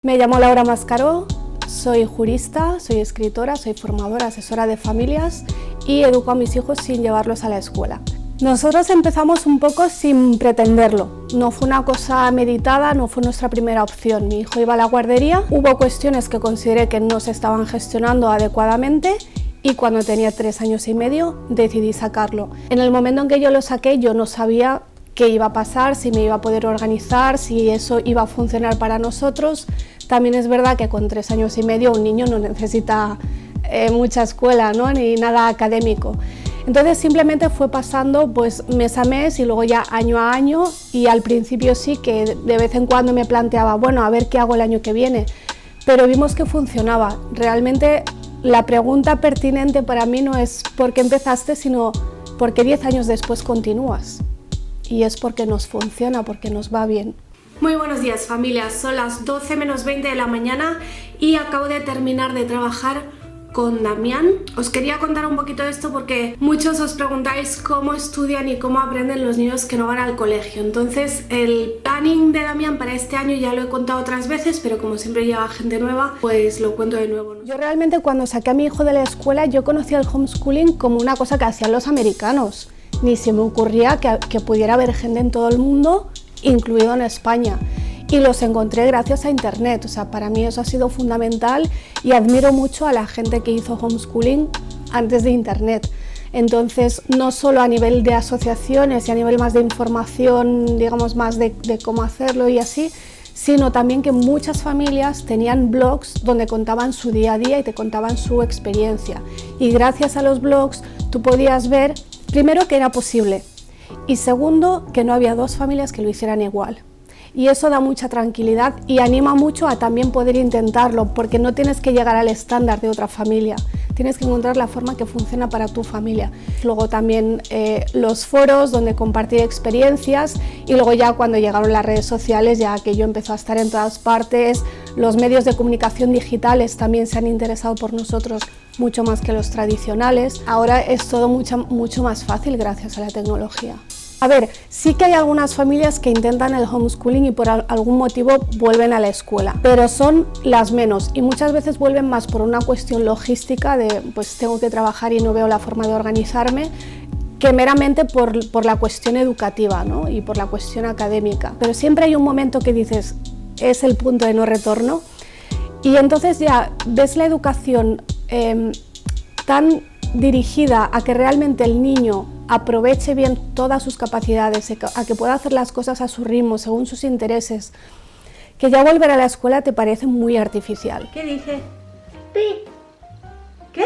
Me llamo Laura Mascaró, soy jurista, soy escritora, soy formadora, asesora de familias y educo a mis hijos sin llevarlos a la escuela. Nosotros empezamos un poco sin pretenderlo, no fue una cosa meditada, no fue nuestra primera opción. Mi hijo iba a la guardería, hubo cuestiones que consideré que no se estaban gestionando adecuadamente y cuando tenía 3 años y medio decidí sacarlo. En el momento en que yo lo saqué yo no sabía qué iba a pasar, si me iba a poder organizar, si eso iba a funcionar para nosotros. También es verdad que con 3 años y medio un niño no necesita mucha escuela, ¿no? Ni nada académico. Entonces simplemente fue pasando pues mes a mes y luego ya año a año, y al principio sí que de vez en cuando me planteaba, bueno, a ver qué hago el año que viene, pero vimos que funcionaba. Realmente la pregunta pertinente para mí no es por qué empezaste, sino por qué 10 años después continúas. Y es porque nos funciona, porque nos va bien. Muy buenos días, familia, son las 12 menos 20 de la mañana y acabo de terminar de trabajar con Damián. Os quería contar un poquito de esto porque muchos os preguntáis cómo estudian y cómo aprenden los niños que no van al colegio. Entonces el planning de Damián para este año ya lo he contado otras veces, pero como siempre llega gente nueva, pues lo cuento de nuevo. Yo realmente cuando saqué a mi hijo de la escuela yo conocía el homeschooling como una cosa que hacían los americanos. Ni se me ocurría que pudiera haber gente en todo el mundo, incluido en España. Y los encontré gracias a internet, o sea, para mí eso ha sido fundamental y admiro mucho a la gente que hizo homeschooling antes de internet. Entonces, no solo a nivel de asociaciones y a nivel más de información, digamos más de cómo hacerlo y así, sino también que muchas familias tenían blogs donde contaban su día a día y te contaban su experiencia. Y gracias a los blogs tú podías ver, primero, que era posible y segundo, que no había dos familias que lo hicieran igual. Y eso da mucha tranquilidad y anima mucho a también poder intentarlo, porque no tienes que llegar al estándar de otra familia, tienes que encontrar la forma que funciona para tu familia. Luego también los foros donde compartir experiencias, y luego ya cuando llegaron las redes sociales, ya que yo empezó a estar en todas partes, los medios de comunicación digitales también se han interesado por nosotros mucho más que los tradicionales. Ahora es todo mucho más fácil gracias a la tecnología. A ver, sí que hay algunas familias que intentan el homeschooling y por algún motivo vuelven a la escuela, pero son las menos y muchas veces vuelven más por una cuestión logística de pues tengo que trabajar y no veo la forma de organizarme, que meramente por la cuestión educativa, ¿no? Y por la cuestión académica. Pero siempre hay un momento que dices, es el punto de no retorno, y entonces ya ves la educación tan dirigida a que realmente el niño aproveche bien todas sus capacidades, a que pueda hacer las cosas a su ritmo, según sus intereses, que ya volver a la escuela te parece muy artificial. ¿Qué dice? Pi. ¿Qué?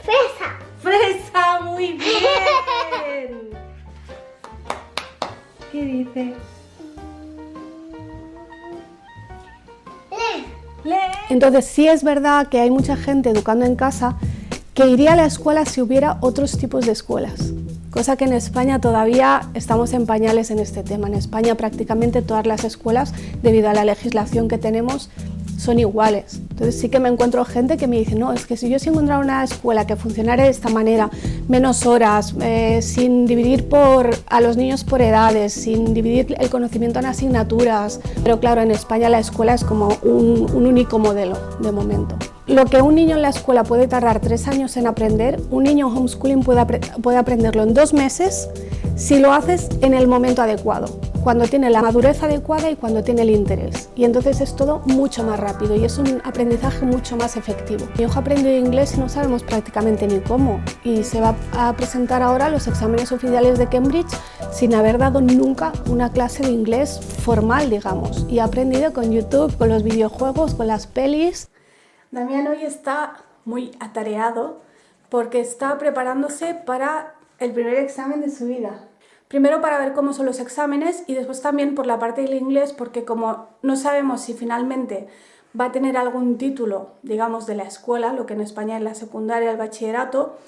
Fresa. ¡Fresa! ¡Muy bien! ¿Qué dice? Le. Entonces sí es verdad que hay mucha gente educando en casa que iría a la escuela si hubiera otros tipos de escuelas, cosa que en España todavía estamos en pañales en este tema. En España prácticamente todas las escuelas, debido a la legislación que tenemos, son iguales. Entonces sí que me encuentro gente que me dice, no, es que si yo sí encontrara una escuela que funcionara de esta manera, menos horas, sin dividir a los niños por edades, sin dividir el conocimiento en asignaturas, pero claro, en España la escuela es como un único modelo de momento. Lo que un niño en la escuela puede tardar 3 años en aprender, un niño en homeschooling puede aprenderlo en 2 meses si lo haces en el momento adecuado, cuando tiene la madurez adecuada y cuando tiene el interés. Y entonces es todo mucho más rápido y es un aprendizaje mucho más efectivo. Mi hijo ha aprendido inglés y no sabemos prácticamente ni cómo. Y se va a presentar ahora los exámenes oficiales de Cambridge sin haber dado nunca una clase de inglés formal, digamos. Y ha aprendido con YouTube, con los videojuegos, con las pelis. Damián hoy está muy atareado porque está preparándose para el primer examen de su vida. Primero para ver cómo son los exámenes y después también por la parte del inglés, porque como no sabemos si finalmente va a tener algún título, digamos, de la escuela, lo que en España es la secundaria, el bachillerato,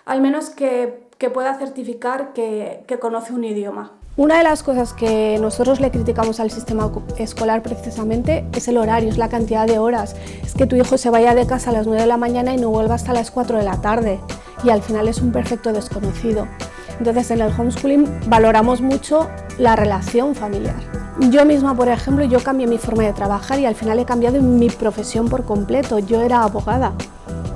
al menos que pueda certificar que conoce un idioma. Una de las cosas que nosotros le criticamos al sistema escolar precisamente es el horario, es la cantidad de horas. Es que tu hijo se vaya de casa a las 9 de la mañana y no vuelva hasta las 4 de la tarde y al final es un perfecto desconocido. Entonces en el homeschooling valoramos mucho la relación familiar. Yo misma, por ejemplo, yo cambié mi forma de trabajar y al final he cambiado mi profesión por completo. Yo era abogada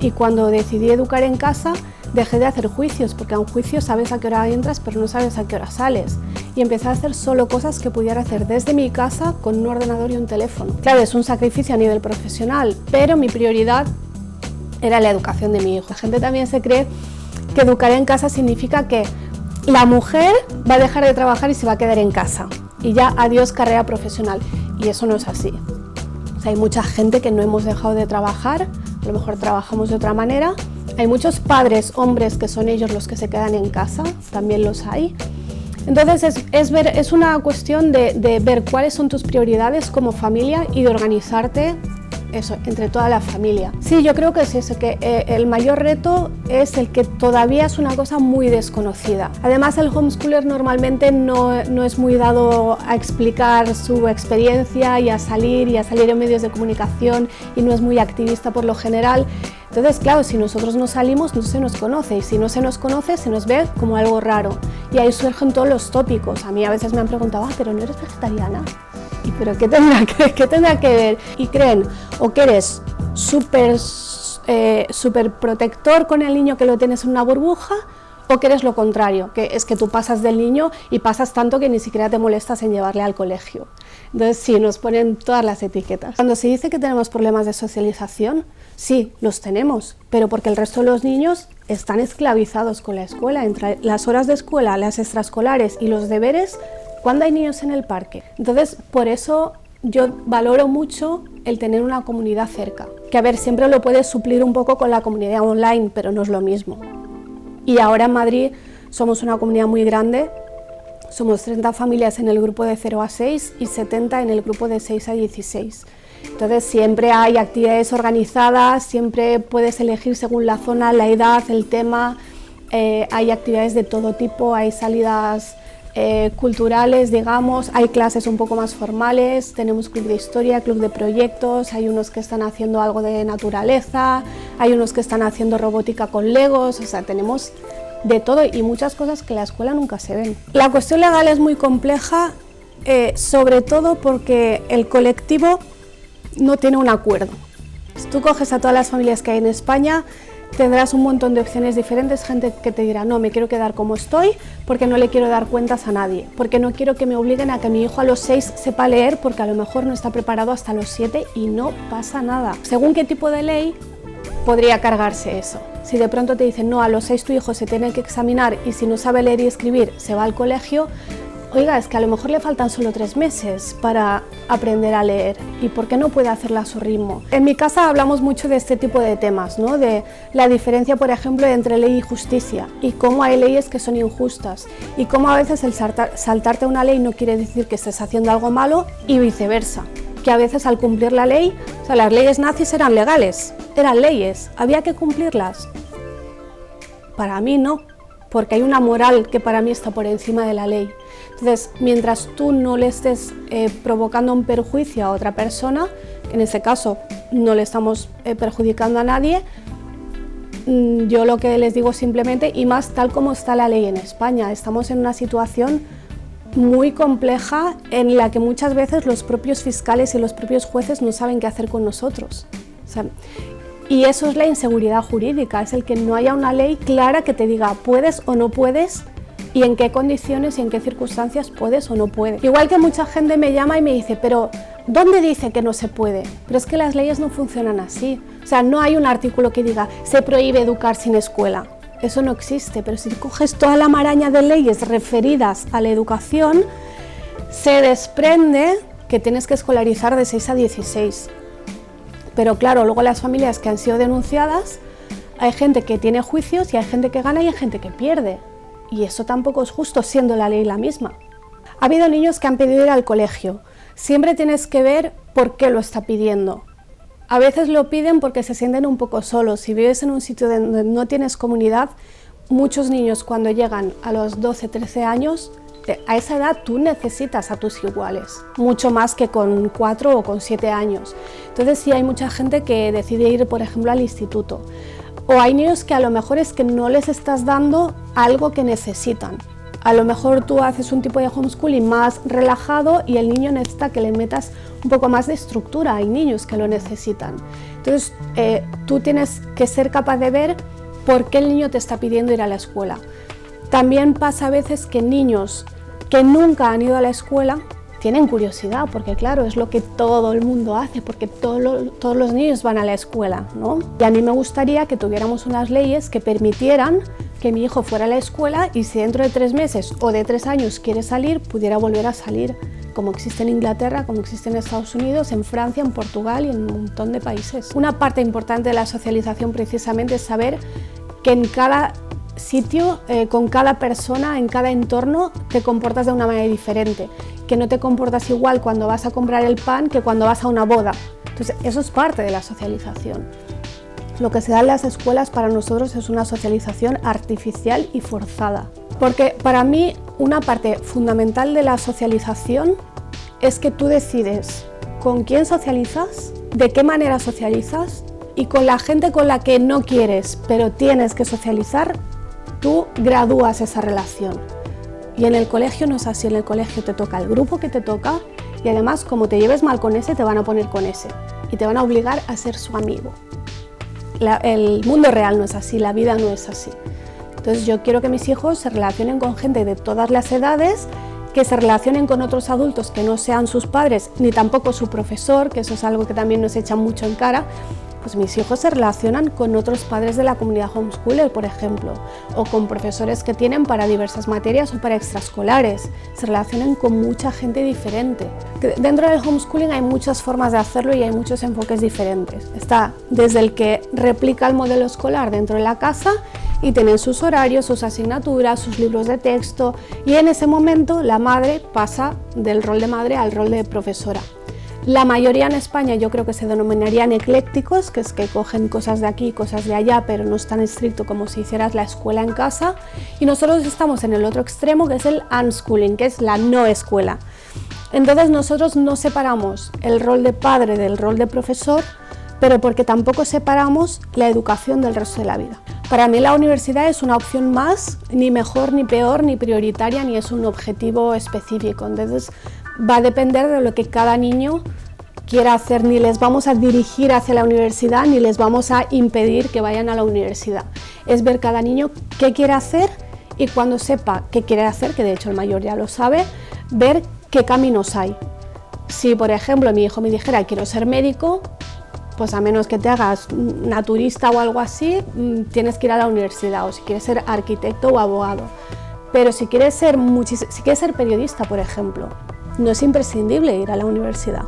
y cuando decidí educar en casa dejé de hacer juicios, porque a un juicio sabes a qué hora entras pero no sabes a qué hora sales, y empecé a hacer solo cosas que pudiera hacer desde mi casa con un ordenador y un teléfono. Claro, es un sacrificio a nivel profesional, pero mi prioridad era la educación de mi hijo. La gente también se cree que educar en casa significa que la mujer va a dejar de trabajar y se va a quedar en casa y ya adiós carrera profesional, y eso no es así. O sea, hay mucha gente que no hemos dejado de trabajar, a lo mejor trabajamos de otra manera. Hay muchos padres, hombres, que son ellos los que se quedan en casa, también los hay. Entonces es una cuestión de ver cuáles son tus prioridades como familia y de organizarte eso, entre toda la familia. Sí, yo creo que es eso, que el mayor reto es el que todavía es una cosa muy desconocida. Además, el homeschooler normalmente no es muy dado a explicar su experiencia y a salir en medios de comunicación, y no es muy activista por lo general. Entonces, claro, si nosotros no salimos, no se nos conoce, y si no se nos conoce, se nos ve como algo raro. Y ahí surgen todos los tópicos. A mí a veces me han preguntado, pero ¿no eres vegetariana? ¿Pero qué tendrá que ver? Y creen o que eres súper protector con el niño, que lo tienes en una burbuja, o que eres lo contrario, que es que tú pasas del niño y pasas tanto que ni siquiera te molestas en llevarle al colegio. Entonces sí, nos ponen todas las etiquetas. Cuando se dice que tenemos problemas de socialización, sí, los tenemos, pero porque el resto de los niños están esclavizados con la escuela. Entre las horas de escuela, las extraescolares y los deberes, ¿cuándo hay niños en el parque? Entonces, por eso yo valoro mucho el tener una comunidad cerca, que a ver, siempre lo puedes suplir un poco con la comunidad online, pero no es lo mismo. Y ahora en Madrid somos una comunidad muy grande, somos 30 familias en el grupo de 0 a 6 y 70 en el grupo de 6 a 16. Entonces siempre hay actividades organizadas, siempre puedes elegir según la zona, la edad, el tema, hay actividades de todo tipo, hay salidas culturales, digamos, hay clases un poco más formales, tenemos club de historia, club de proyectos, hay unos que están haciendo algo de naturaleza, hay unos que están haciendo robótica con legos, o sea, tenemos de todo y muchas cosas que en la escuela nunca se ven. La cuestión legal es muy compleja, sobre todo porque el colectivo no tiene un acuerdo. Si tú coges a todas las familias que hay en España, tendrás un montón de opciones diferentes, gente que te dirá, no, me quiero quedar como estoy porque no le quiero dar cuentas a nadie, porque no quiero que me obliguen a que mi hijo a los 6 sepa leer porque a lo mejor no está preparado hasta los 7 y no pasa nada. Según qué tipo de ley podría cargarse eso. Si de pronto te dicen, no, a los 6 tu hijo se tiene que examinar y si no sabe leer y escribir se va al colegio, oiga, es que a lo mejor le faltan solo 3 meses para aprender a leer y ¿por qué no puede hacerla a su ritmo? En mi casa hablamos mucho de este tipo de temas, ¿no? De la diferencia, por ejemplo, entre ley y justicia y cómo hay leyes que son injustas y cómo a veces el saltarte una ley no quiere decir que estés haciendo algo malo y viceversa, que a veces al cumplir la ley, o sea, las leyes nazis eran legales, eran leyes, ¿había que cumplirlas? Para mí no, porque hay una moral que para mí está por encima de la ley. Entonces, mientras tú no le estés provocando un perjuicio a otra persona, que en este caso no le estamos perjudicando a nadie, yo lo que les digo simplemente, y más tal como está la ley en España, estamos en una situación muy compleja en la que muchas veces los propios fiscales y los propios jueces no saben qué hacer con nosotros. O sea, y eso es la inseguridad jurídica, es el que no haya una ley clara que te diga puedes o no puedes y en qué condiciones y en qué circunstancias puedes o no puedes. Igual que mucha gente me llama y me dice, pero ¿dónde dice que no se puede? Pero es que las leyes no funcionan así. O sea, no hay un artículo que diga se prohíbe educar sin escuela. Eso no existe, pero si coges toda la maraña de leyes referidas a la educación, se desprende que tienes que escolarizar de 6 a 16. Pero claro, luego las familias que han sido denunciadas, hay gente que tiene juicios y hay gente que gana y hay gente que pierde. Y eso tampoco es justo, siendo la ley la misma. Ha habido niños que han pedido ir al colegio. Siempre tienes que ver por qué lo está pidiendo. A veces lo piden porque se sienten un poco solos. Si vives en un sitio donde no tienes comunidad, muchos niños cuando llegan a los 12, 13 años, a esa edad tú necesitas a tus iguales, mucho más que con 4 o con 7 años. Entonces sí hay mucha gente que decide ir, por ejemplo, al instituto. O hay niños que a lo mejor es que no les estás dando algo que necesitan. A lo mejor tú haces un tipo de homeschooling más relajado y el niño necesita que le metas un poco más de estructura, hay niños que lo necesitan. Entonces tú tienes que ser capaz de ver por qué el niño te está pidiendo ir a la escuela. También pasa a veces que niños que nunca han ido a la escuela tienen curiosidad, porque claro, es lo que todo el mundo hace, porque todos los niños van a la escuela, ¿no? Y a mí me gustaría que tuviéramos unas leyes que permitieran que mi hijo fuera a la escuela y si dentro de 3 meses o de 3 años quiere salir, pudiera volver a salir, como existe en Inglaterra, como existe en Estados Unidos, en Francia, en Portugal y en un montón de países. Una parte importante de la socialización precisamente es saber que en cada sitio, con cada persona, en cada entorno, te comportas de una manera diferente, que no te comportas igual cuando vas a comprar el pan que cuando vas a una boda. Entonces, eso es parte de la socialización. Lo que se da en las escuelas para nosotros es una socialización artificial y forzada. Porque para mí una parte fundamental de la socialización es que tú decides con quién socializas, de qué manera socializas y con la gente con la que no quieres, pero tienes que socializar, tú gradúas esa relación. Y en el colegio no es así, en el colegio te toca el grupo que te toca y además como te lleves mal con ese te van a poner con ese y te van a obligar a ser su amigo. El mundo real no es así, la vida no es así. Entonces yo quiero que mis hijos se relacionen con gente de todas las edades, que se relacionen con otros adultos que no sean sus padres ni tampoco su profesor, que eso es algo que también nos echan mucho en cara. Pues mis hijos se relacionan con otros padres de la comunidad homeschooler, por ejemplo, o con profesores que tienen para diversas materias o para extraescolares. Se relacionan con mucha gente diferente. Dentro del homeschooling hay muchas formas de hacerlo y hay muchos enfoques diferentes. Está desde el que replica el modelo escolar dentro de la casa y tienen sus horarios, sus asignaturas, sus libros de texto y en ese momento la madre pasa del rol de madre al rol de profesora. La mayoría en España yo creo que se denominarían eclécticos, que es que cogen cosas de aquí, cosas de allá, pero no es tan estricto como si hicieras la escuela en casa. Y nosotros estamos en el otro extremo, que es el unschooling, que es la no escuela. Entonces nosotros no separamos el rol de padre del rol de profesor, pero porque tampoco separamos la educación del resto de la vida. Para mí la universidad es una opción más, ni mejor, ni peor, ni prioritaria, ni es un objetivo específico. Entonces va a depender de lo que cada niño quiera hacer, ni les vamos a dirigir hacia la universidad, ni les vamos a impedir que vayan a la universidad. Es ver cada niño qué quiere hacer y cuando sepa qué quiere hacer, que de hecho el mayor ya lo sabe, ver qué caminos hay. Si por ejemplo mi hijo me dijera quiero ser médico, pues a menos que te hagas naturista o algo así, tienes que ir a la universidad, o si quieres ser arquitecto o abogado. Pero si quieres ser periodista, por ejemplo, no es imprescindible ir a la universidad.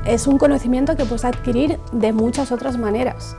Es un conocimiento que puedes adquirir de muchas otras maneras.